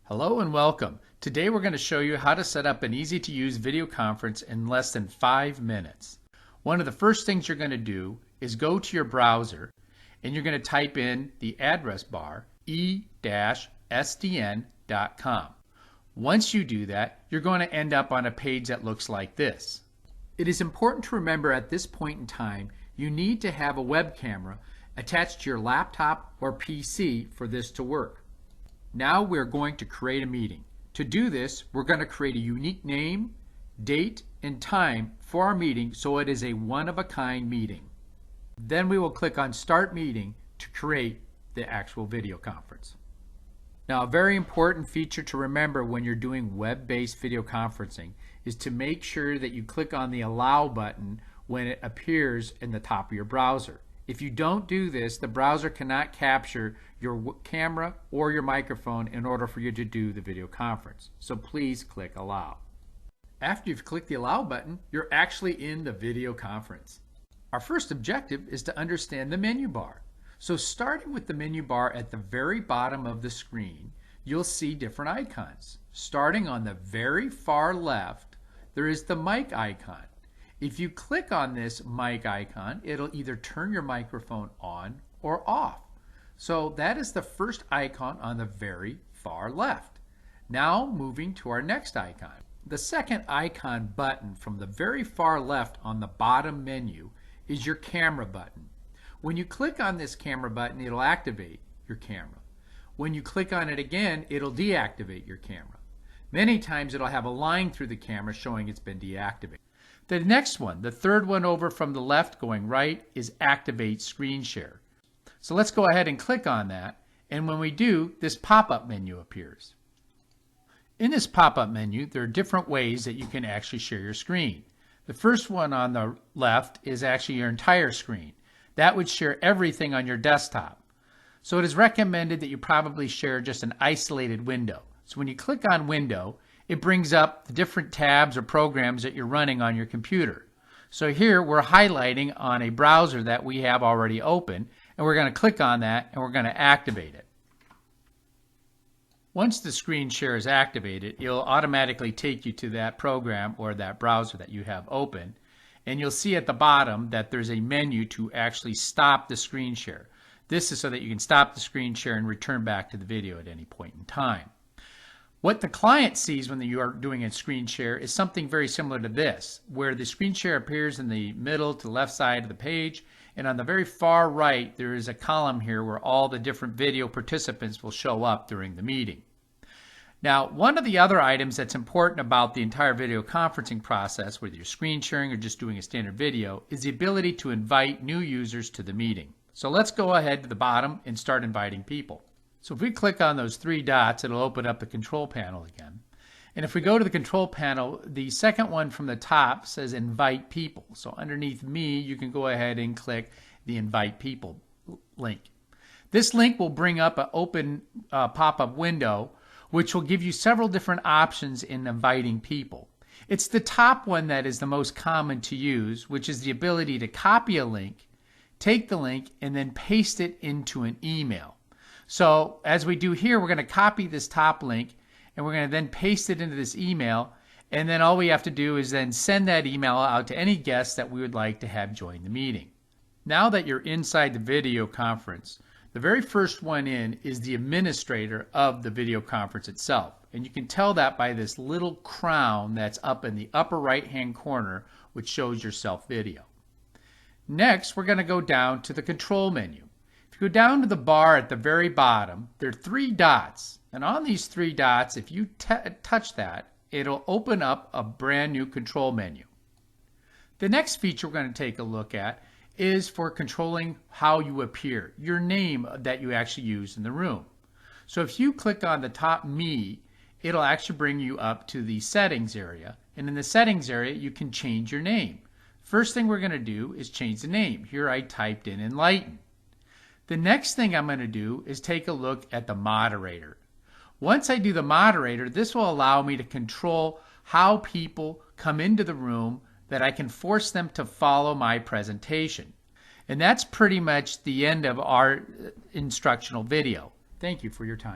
Hello and welcome. Today we're going to show you how to set up an easy-to-use video conference in less than 5 minutes. One of the first things you're going to do is go to your browser and you're going to type in the address bar e-sdn.com. Once you do that, you're going to end up on a page that looks like this. It is important to remember at this point in time you need to have a web camera attached to your laptop or PC for this to work. Now we're going to create a meeting. To do this, we're going to create a unique name, date, and time for our meeting so it is a one-of-a-kind meeting. Then we will click on Start Meeting to create the actual video conference. Now, a very important feature to remember when you're doing web-based video conferencing is to make sure that you click on the Allow button when it appears in the top of your browser. If you don't do this, the browser cannot capture your camera or your microphone in order for you to do the video conference. So please click Allow. After you've clicked the Allow button, you're actually in the video conference. Our first objective is to understand the menu bar. So starting with the menu bar at the very bottom of the screen, you'll see different icons. Starting on the very far left, there is the mic icon. If you click on this mic icon, it'll either turn your microphone on or off. So that is the first icon on the very far left. Now moving to our next icon. The second icon button from the very far left on the bottom menu is your camera button. When you click on this camera button, it'll activate your camera. When you click on it again, it'll deactivate your camera. Many times it'll have a line through the camera showing it's been deactivated. The next one, the third one over from the left going right, is Activate Screen Share. So let's go ahead and click on that, and when we do, this pop-up menu appears. In this pop-up menu, there are different ways that you can actually share your screen. The first one on the left is actually your entire screen. That would share everything on your desktop. So it is recommended that you probably share just an isolated window. So when you click on Window, it brings up the different tabs or programs that you're running on your computer. So here we're highlighting on a browser that we have already open, and we're going to click on that and we're going to activate it. Once the screen share is activated, it'll automatically take you to that program or that browser that you have open, and you'll see at the bottom that there's a menu to actually stop the screen share. This is so that you can stop the screen share and return back to the video at any point in time. What the client sees when you are doing a screen share is something very similar to this, where the screen share appears in the middle to the left side of the page, and on the very far right there is a column here where all the different video participants will show up during the meeting. Now, one of the other items that's important about the entire video conferencing process, whether you're screen sharing or just doing a standard video, is the ability to invite new users to the meeting. So let's go ahead to the bottom and start inviting people. So if we click on those three dots, it'll open up the control panel again. And if we go to the control panel, the second one from the top says Invite People. So underneath me, you can go ahead and click the Invite People link. This link will bring up an open pop-up window, which will give you several different options in inviting people. It's the top one that is the most common to use, which is the ability to copy a link, take the link, and then paste it into an email. So as we do here, we're going to copy this top link and we're going to then paste it into this email, and then all we have to do is then send that email out to any guests that we would like to have join the meeting. Now that you're inside the video conference, the very first one in is the administrator of the video conference itself, and you can tell that by this little crown that's up in the upper right hand corner, which shows your self video. Next, we're going to go down to the control menu. If you go down to the bar at the very bottom, there are three dots, and on these three dots, if you touch that, it'll open up a brand new control menu. The next feature we're going to take a look at is for controlling how you appear, your name that you actually use in the room. So if you click on the top Me, it'll actually bring you up to the settings area, and in the settings area you can change your name. First thing we're going to do is change the name. Here I typed in Enlighten. The next thing I'm going to do is take a look at the moderator. Once I do the moderator, this will allow me to control how people come into the room, that I can force them to follow my presentation. And that's pretty much the end of our instructional video. Thank you for your time.